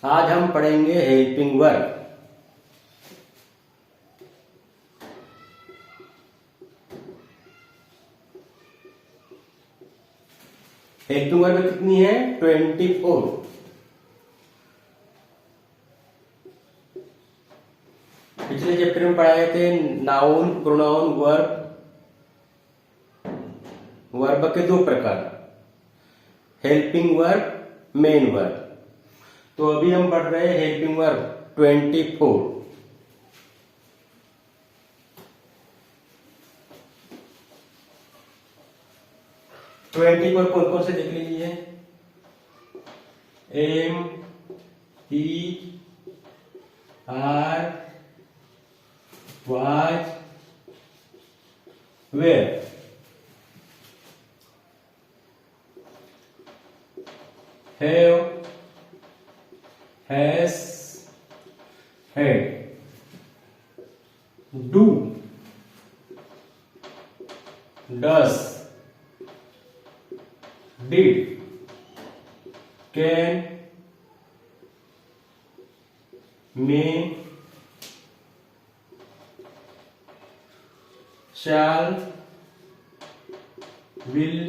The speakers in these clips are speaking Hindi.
आज हम पढ़ेंगे हेल्पिंग वर्ब। हेल्पिंग वर्ब कितनी है? 24। पिछले चैप्टर में पढ़ाए थे नाउन, प्रोनाउन, वर्ब। वर्ब के दो प्रकार, हेल्पिंग वर्ब, मेन वर्ब। तो अभी हम पढ़ रहे हैं हेल्पिंग वर्ब 24। कौन कौन से देख लीजिए। Am, is, are, was, were. Have, has, had. Do, does, did, can, may, shall, will,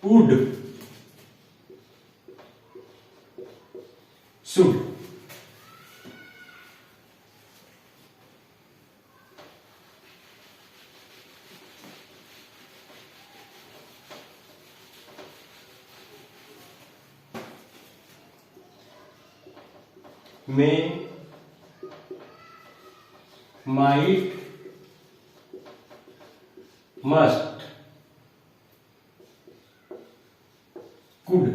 would, should। may, might, must, could।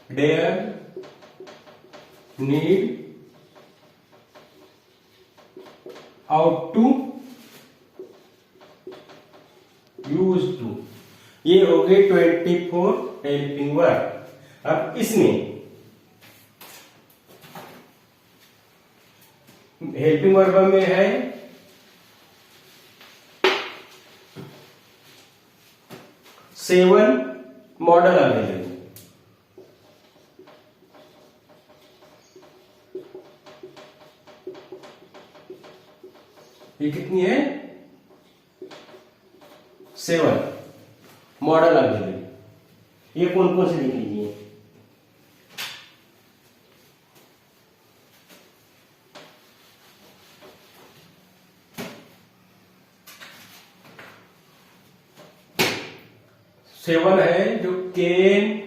dare, need, ought to, use to. ये हो गए 24 हेल्पिंग वर्ब। अब इसमें हेल्पिंग वर्ब में है 7 मॉडल अवेलेबल। ये कितनी है? 7 मॉडल अवेलेबल। ये कौन कौन से देख लीजिए। सेवन है जो can,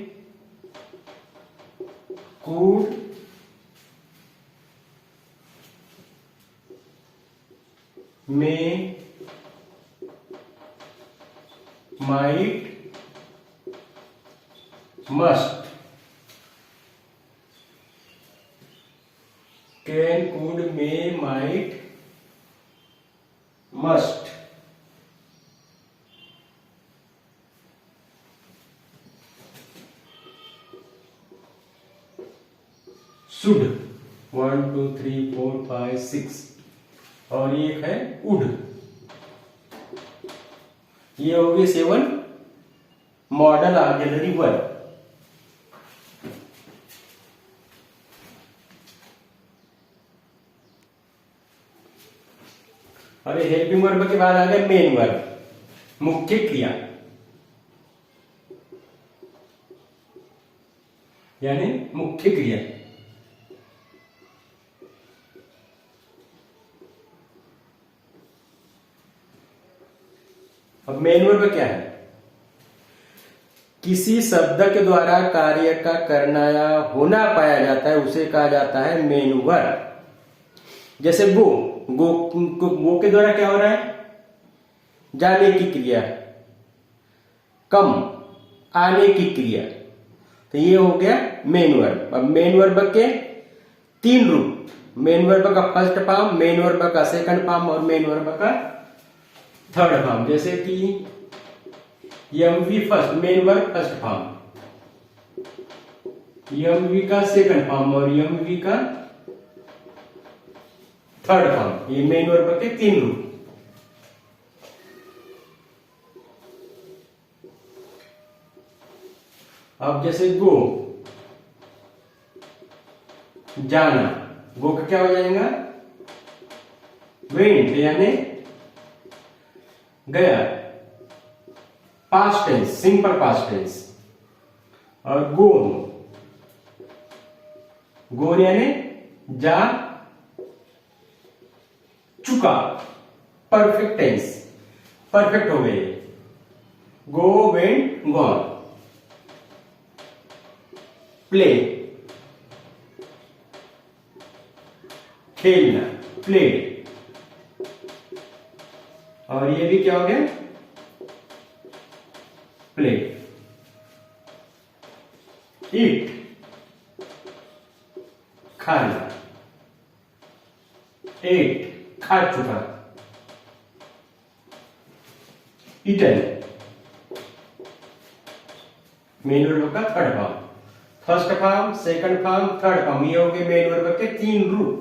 could, may, might, must, can, could, may, might, must। should 1 2 3 4 5 6। और ये एक है would। ये हो गए 7 मॉडल ऑक्सिलरी वर्ब। अब हेल्पिंग वर्ब के बाद आ गया मेन वर्ब, मुख्य क्रिया, यानी मुख्य क्रिया। अब मेन वर्ब क्या है? किसी शब्द के द्वारा कार्य का करना या होना पाया जाता है उसे कहा जाता है मेन वर्ब। जैसे गो, गो के द्वारा क्या हो रहा है? जाने की क्रिया। कम, आने की क्रिया। तो ये हो गया मेन वर्ब। अब मेन वर्ब के 3 रूप, मेन वर्ब का फर्स्ट फॉर्म, मेन वर्ब का सेकंड फॉर्म और मेन वर्ब का थर्ड फॉर्म। जैसे कि MV first, main verb first form, MV का सेकंड फॉर्म और एमवी का थर्ड फॉर्म, ये मेन वर्ब के 3 रूप। अब जैसे गो, जाना, गो का क्या हो जाएगा? वेंट, यानी गया, past tense, simple past tense. और गोन यानी जा चुका, परफेक्ट टेंस, परफेक्ट हो गए। गो, वेंट, गॉन। प्ले, खेलना, प्ले। और ये भी क्या हो गया? प्ले। ईट, खाना, एट, खा चुका। ईटन, मेन वर्ब का third form. First form, second form, third form, ये हो गए मेन वर्ब के 3 रूप।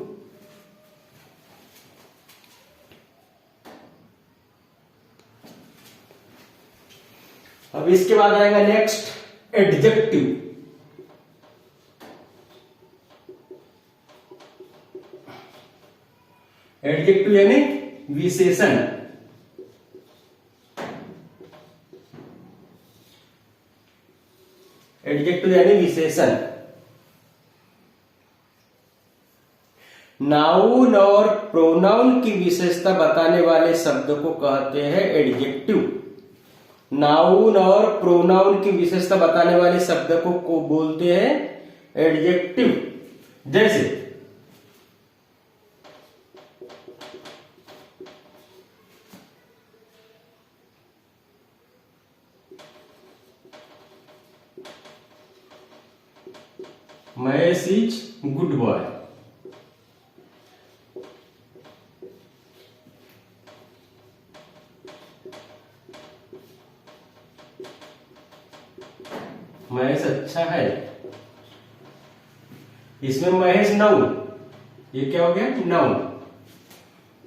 अब इसके बाद आएगा नेक्स्ट एडजेक्टिव। एडजेक्टिव यानी विशेषण। एडजेक्टिव यानी विशेषण। नाउन और प्रोनाउन की विशेषता बताने वाले शब्द को कहते हैं एडजेक्टिव। नाउन और प्रोनाउन की विशेषता बताने वाले शब्द को बोलते हैं एडजेक्टिव। जैसे Mahesh is good boy. Mahesh अच्छा है। इसमें महेश नाउन, ये क्या हो गया? नाउन।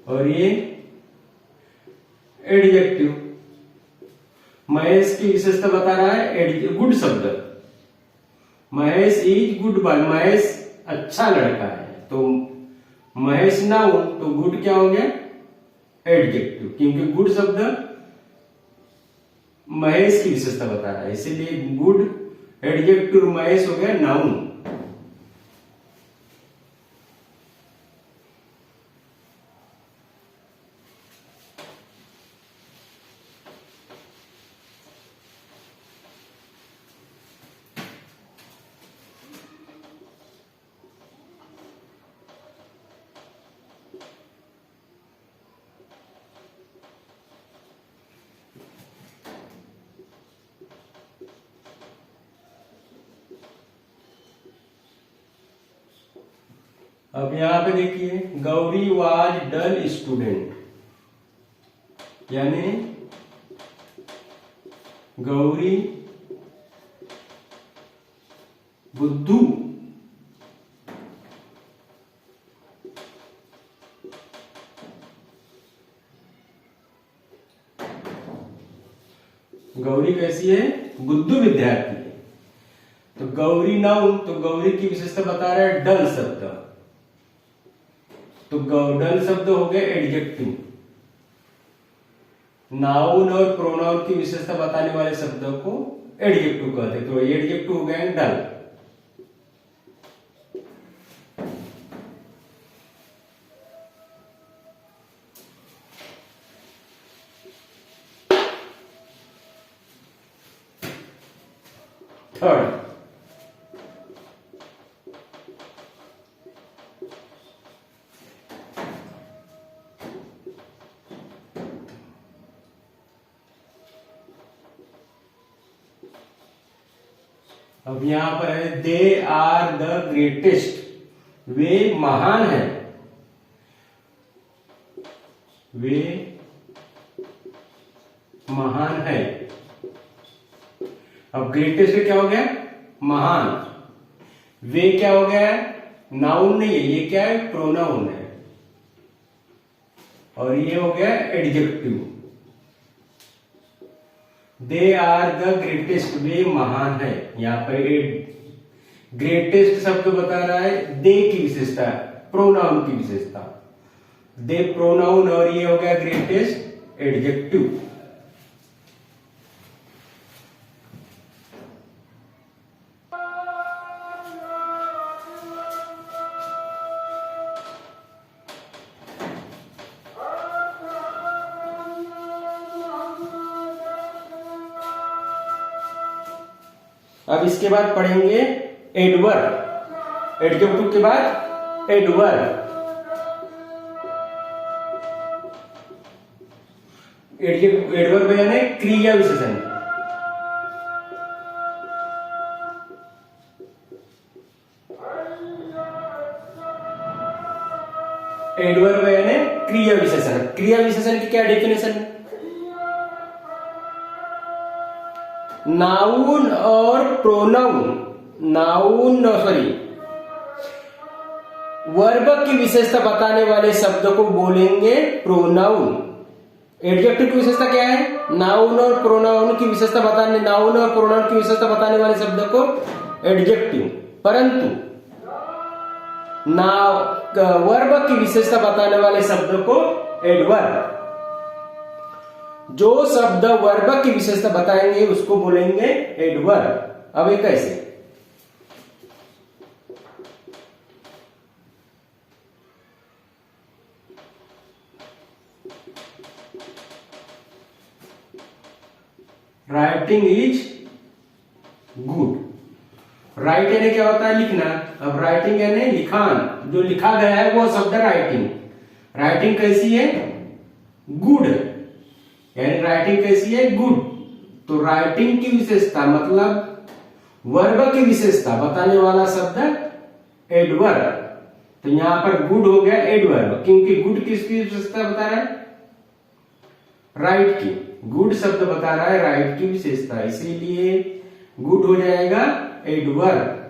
और ये एडजेक्टिव। महेश की विशेषता बता रहा है गुड शब्द। Mahesh is good boy, Mahesh अच्छा लड़का है। तो महेश नाउन, तो गुड क्या हो गया? एडजेक्टिव, क्योंकि गुड शब्द महेश की विशेषता बता रहा है, इसीलिए गुड एडजेक्टिव। महेश हो गया नाउन। अब यहां पे देखिए, गौरी वाज डल स्टूडेंट, यानी गौरी बुद्धू गौरी कैसी है? बुद्धू विद्यार्थी है। तो गौरी नाउन, तो गौरी की विशेषता बता रहा है डल शब्द। तो डल शब्द हो गए एडजेक्टिव। नाउन और प्रोनाउन की विशेषता बताने वाले शब्दों को एडजेक्टिव कहते हैं। तो एडजेक्टिव हो गए डल। थर्ड, अब यहां पर है दे आर द ग्रेटेस्ट, वे महान है। वे महान है। अब ग्रेटेस्ट क्या हो गया? महान। वे क्या हो गया? नाउन नहीं है, ये क्या है? प्रोनाउन है। और ये हो गया adjective. They are the greatest, वे महान है। यहां पर ग्रेटेस्ट शब्द बता रहा है दे की विशेषता, प्रोनाउन की विशेषता, दे प्रोनाउन, और ये हो गया ग्रेटेस्ट एडजेक्टिव। अब इसके बाद पढ़ेंगे एडवर्ब। एडजेक्टिव के बाद एडवर्ब। एडवर्ब यानी क्रिया विशेषण। एडवर्ब यानी क्रिया विशेषण। क्रिया विशेषण की क्या डेफिनेशन है? नाउन और प्रोनाउन, वर्ब की विशेषता बताने वाले शब्द को बोलेंगे प्रोनाउन। एडजेक्टिव की विशेषता क्या है? नाउन और प्रोनाउन की विशेषता बताने, नाउन और प्रोनाउन की विशेषता बताने वाले शब्द को एडजेक्टिव, परंतु वर्ब की विशेषता बताने वाले शब्द को एडवर्ब। जो शब्द वर्ब की विशेषता बताएंगे उसको बोलेंगे एडवर्ब। अब ये कैसे? Writing is good. राइट यानी क्या होता है? लिखना। अब राइटिंग यानी लिखान, जो लिखा गया है वो शब्द राइटिंग। राइटिंग कैसी है? गुड। यानी राइटिंग कैसी है? गुड। तो राइटिंग की विशेषता मतलब वर्ब की विशेषता बताने वाला शब्द एडवर्ब। तो यहां पर गुड हो गया एडवर्ब, क्योंकि गुड किसकी विशेषता बता रहा है? राइट की। गुड शब्द बता रहा है राइट की विशेषता, इसीलिए गुड हो जाएगा एडवर्ब।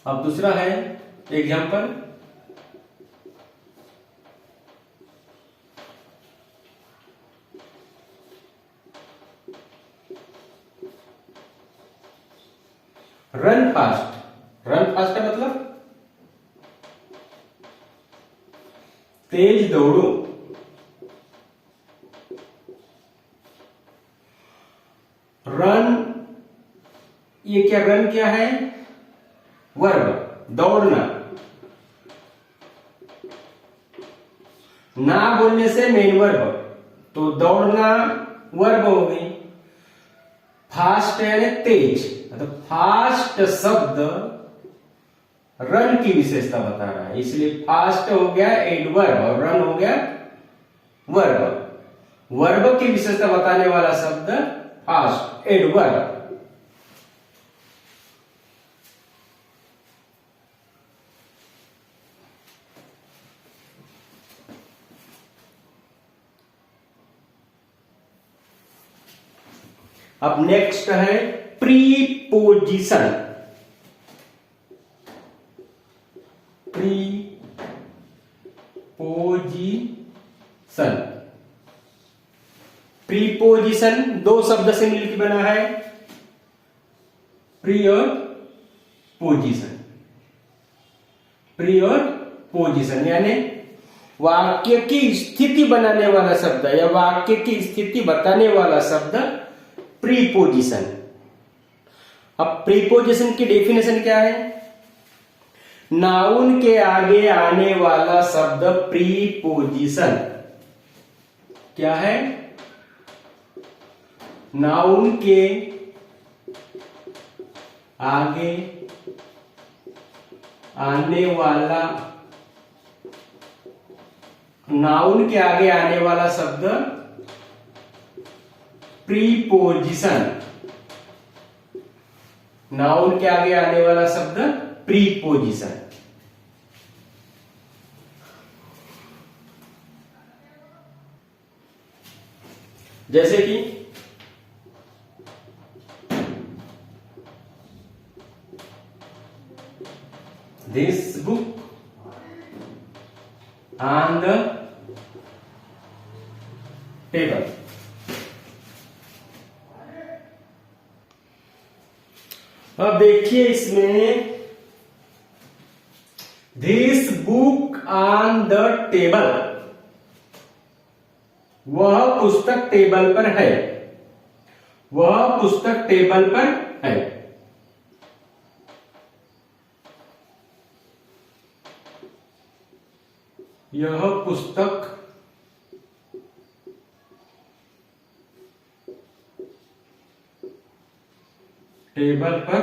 अब दूसरा है example. Run fast. Run fast का मतलब तेज दौड़ो। रन, ये क्या, रन क्या है? वर्ब, दौड़ना। ना बोलने से मेन वर्ब, तो दौड़ना वर्ब हो गई। फास्ट यानी तेज, तो फास्ट शब्द रन की विशेषता बता रहा है, इसलिए फास्ट हो गया एडवर्ब और रन हो गया वर्ब। वर्ब की विशेषता बताने वाला शब्द फास्ट, एडवर्ब। अब नेक्स्ट है प्रीपोजिशन। प्रीपोजिशन दो शब्द से मिलकर बना है, प्री और पोजिशन। प्री और पोजिशन यानी वाक्य की स्थिति बनाने वाला शब्द या वाक्य की स्थिति बताने वाला शब्द प्रीपोजिशन। अब प्रीपोजिशन की डेफिनेशन क्या है? नाउन के आगे आने वाला शब्द प्रीपोजिशन क्या है? नाउन के आगे आने वाला, नाउन के आगे आने वाला शब्द प्रीपोजिशन। नाउन के आगे आने वाला शब्द प्रीपोजिशन। जैसे कि this book on the table. अब देखिए इसमें this book on the table, वह पुस्तक टेबल पर है, वह पुस्तक टेबल पर है। यह पुस्तक टेबल पर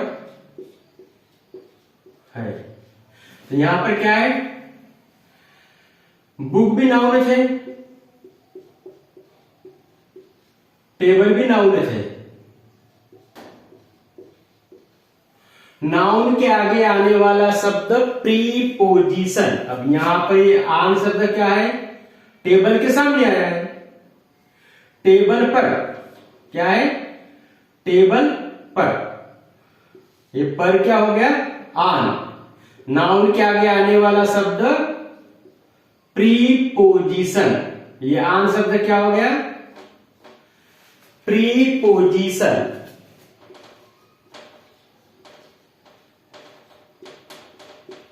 है। तो यहां पर क्या है, बुक भी नाउन है, टेबल भी नाउन है। नाउन के आगे आने वाला शब्द प्रीपोजिशन। अब यहां पर आन शब्द क्या है, टेबल के सामने आया है, टेबल पर क्या है, टेबल पर, ये पर क्या हो गया, आन। नाउन के आगे आने वाला शब्द प्रीपोजिशन, ये आन शब्द क्या हो गया, प्रीपोजिशन।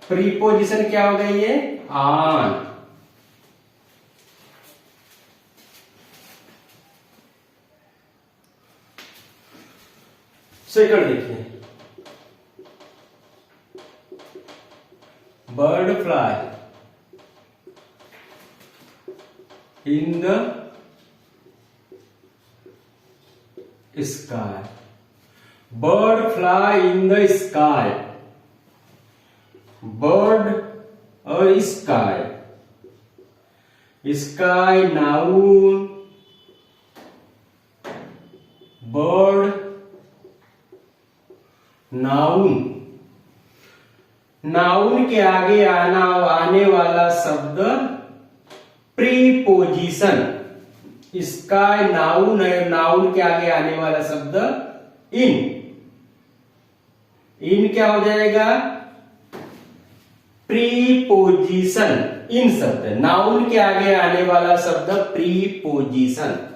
प्रीपोजिशन क्या हो गई, ये आन। सेकंड देखिए, bird fly in the sky, bird fly in the sky, bird और sky, sky noun, bird noun. Noun के आगे आने वाला शब्द प्रीपोजिशन, इसका नाउन है, नाउन के आगे आने वाला शब्द इन। इन क्या हो जाएगा, प्रीपोजिशन। इन शब्द, नाउन के आगे आने वाला शब्द प्रीपोजिशन।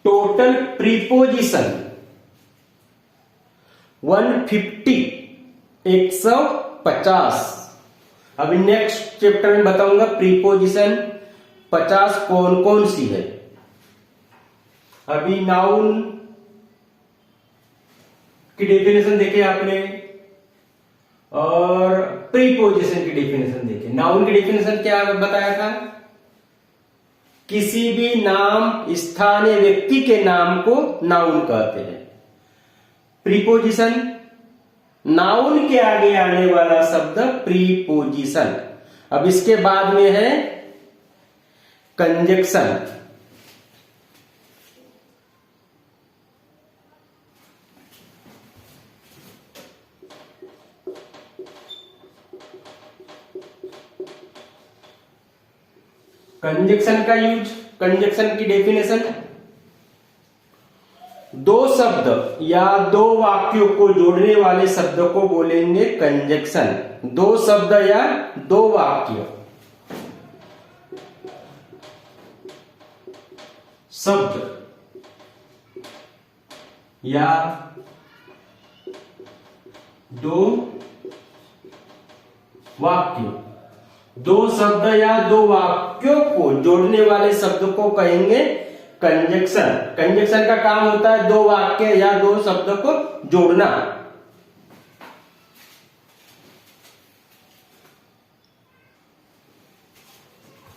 Total preposition 150, 150। अभी नेक्स्ट चैप्टर में बताऊंगा प्रीपोजिशन 50 कौन कौन सी है। अभी नाउन की डेफिनेशन देखे आपने और प्रीपोजिशन की डेफिनेशन देखे। नाउन की डेफिनेशन क्या बताया था, किसी भी नाम स्थानीय व्यक्ति के नाम को नाउन कहते हैं। प्रीपोजिशन, नाउन के आगे आने वाला शब्द प्रीपोजिशन। अब इसके बाद में है कंजक्शन। कंजक्शन का यूज, कंजक्शन की डेफिनेशन, दो शब्द या दो वाक्यों को जोड़ने वाले शब्द को बोलेंगे कंजक्शन। दो शब्द या दो वाक्य, शब्द या दो वाक्य, दो शब्द या दो वाक्यों को जोड़ने वाले शब्द को कहेंगे कंजक्शन। कंजक्शन का काम होता है दो वाक्य या दो शब्द को जोड़ना।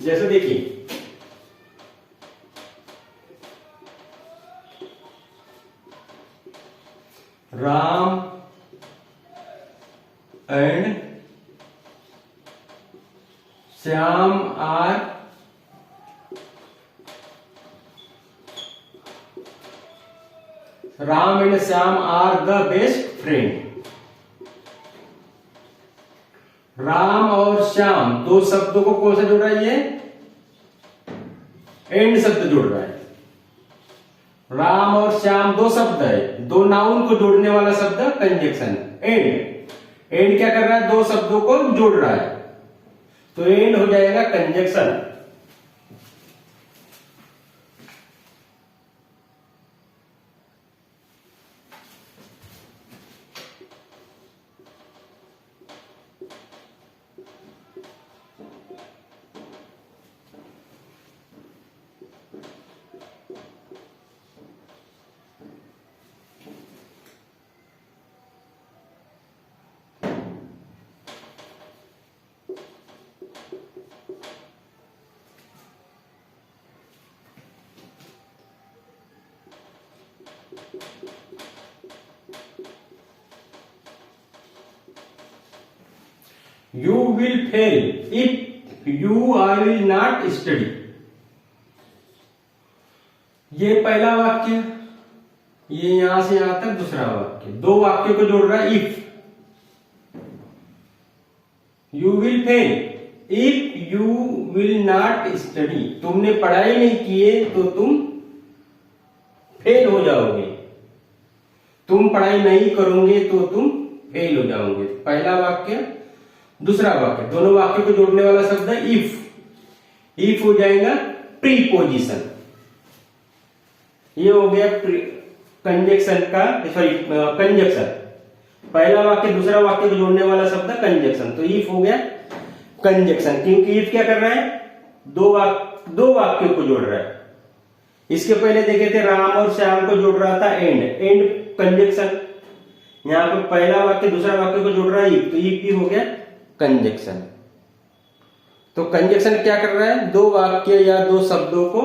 जैसे देखिए, Ram and Shyam are Ram and Shyam are the best friend. Ram और श्याम दो शब्दों को कौन सा जोड़ रहा है? ये एंड शब्द जोड़ रहा है। राम और श्याम दो शब्द है, दो नाउन को जोड़ने वाला शब्द कंजक्शन एंड। एंड क्या कर रहा है? दो शब्दों को जोड़ रहा है, तो एंड हो जाएगा conjunction. You will fail if you I will not study। ये पहला वाक्य, ये यहां से यहां तक दूसरा वाक्य, दो वाक्यों को जोड़ रहा है if. You will fail if you will not study। तुमने पढ़ाई नहीं किए तो तुम फेल हो जाओगे, तुम पढ़ाई नहीं करोगे तो तुम फेल हो जाओगे। पहला वाक्य दूसरा वाक्य, दोनों वाक्यों को जोड़ने वाला शब्द है इफ। इफ हो जाएगा प्रीपोजिशन। ये हो गया कंजक्शन का, सॉरी कंजक्शन। पहला वाक्य दूसरा वाक्य को जोड़ने वाला शब्द है कंजक्शन, तो इफ हो गया कंजक्शन। क्योंकि इफ क्या कर रहा है? दो वाक्यों को जोड़ रहा है। इसके पहले देखे थे राम और श्याम को जोड़ रहा था एंड, एंड कंजक्शन। यहां पर पहला वाक्य दूसरा वाक्य को जोड़ रहा है इफ, तो इफ भी हो गया कंजक्शन। तो कंजक्शन क्या कर रहा है? दो वाक्य या दो शब्दों को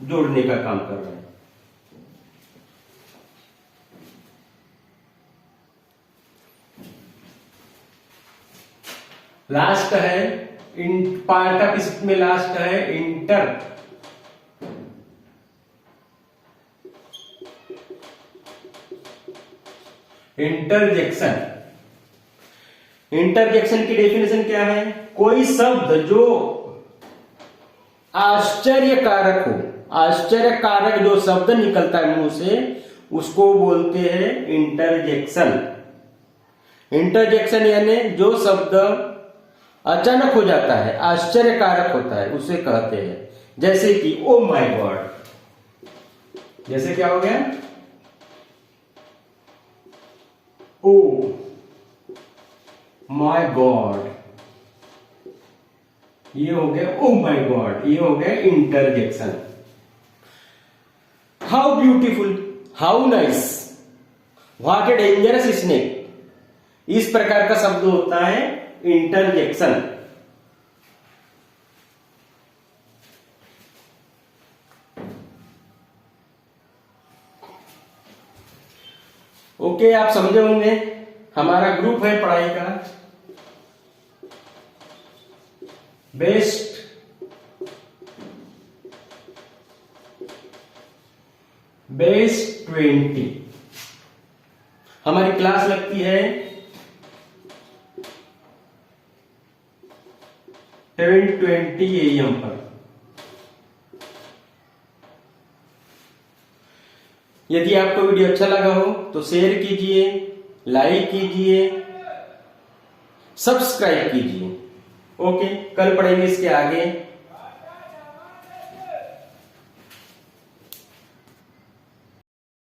जोड़ने का काम कर रहा है। लास्ट है इन पार्ट ऑफ स्पीच में, लास्ट है इंटरजेक्शन। इंटरजेक्शन की डेफिनेशन क्या है? कोई शब्द जो आश्चर्यकारक हो, आश्चर्यकारक जो शब्द निकलता है मुंह से, उसको बोलते हैं इंटरजेक्शन। इंटरजेक्शन यानी जो शब्द अचानक हो जाता है, आश्चर्यकारक होता है, उसे कहते हैं। जैसे कि ओ माय गॉड, जैसे क्या हो गया? ओ माय गॉड, ये हो गया ओ माय गॉड, ये हो गया interjection. How beautiful, how nice, what a dangerous snake, इस प्रकार का शब्द होता है इंटरजेक्शन। ओके, आप समझे होंगे। हमारा ग्रुप है पढ़ाई का बेस्ट 20। हमारी क्लास लगती है 10:20 AM पर। यदि आपको वीडियो अच्छा लगा हो तो शेयर कीजिए, लाइक कीजिए, सब्सक्राइब कीजिए। ओके, कल पढ़ेंगे इसके आगे।